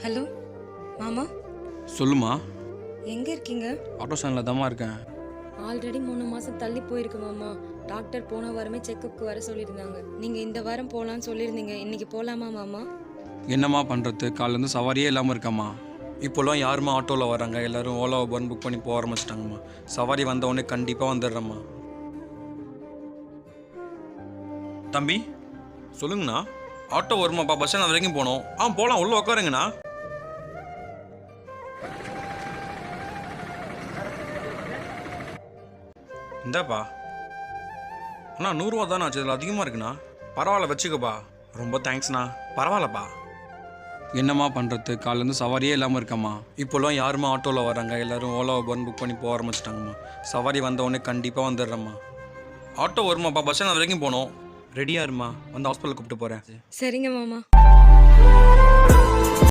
Hello மாமா, சொல்லுமா. எங்க இருக்கீங்க? ஆட்டோ ஸ்டாண்டில் தாம்மா இருக்கேன். ஆல்ரெடி 3 மாசம் தள்ளி போயிருக்கு மாமா. டாக்டர் போன வாரமே செக்கப்புக்கு வர சொல்லியிருந்தாங்க. நீங்க இந்த வாரம் போலான்னு சொல்லியிருந்தீங்க. இன்னைக்கு போலாமா மாமா? என்னம்மா பண்ணுறது, காலேருந்து சவாரியே இல்லாமல் இருக்கம்மா. இப்போலாம் யாரும்மா ஆட்டோவில் வராங்க, எல்லோரும் ஓலா உபர்னு புக் பண்ணி போக ஆரம்பிச்சிட்டாங்கம்மா. சவாரி வந்தவொடனே கண்டிப்பாக வந்துடுறேம்மா. தம்பி சொல்லுங்கண்ணா. ஆட்டோ வருமாப்பா, பஸ் ஸ்டாண்ட் வரைக்கும் போகணும். போகலாம், உள்ளே உட்காருங்கண்ணா. இந்தாப்பா அண்ணா, 100 ரூபா தானே ஆச்சு, இதில் அதிகமாக இருக்குண்ணா. பரவாயில்ல, வச்சுக்கப்பா. ரொம்ப தேங்க்ஸ்ண்ணா. பரவாயில்லப்பா. என்னம்மா பண்ணுறது, காலேருந்து சவாரியே இல்லாமல் இருக்கம்மா. இப்போலாம் யாரும்மா ஆட்டோவில் வராங்க, எல்லோரும் ஓலா உபர்னு புக் பண்ணி போக ஆரம்பிச்சிட்டாங்கம்மா. சவாரி வந்தவொடனே கண்டிப்பாக வந்துடுறேம்மா. ஆட்டோ வருமாப்பா, பஸ் ஸ்டாண்ட் வரைக்கும் போகணும். ரெடியாக இருமா, வந்து ஹாஸ்பிட்டல் கூப்பிட்டு போகிறேன். சரிங்க மாமா.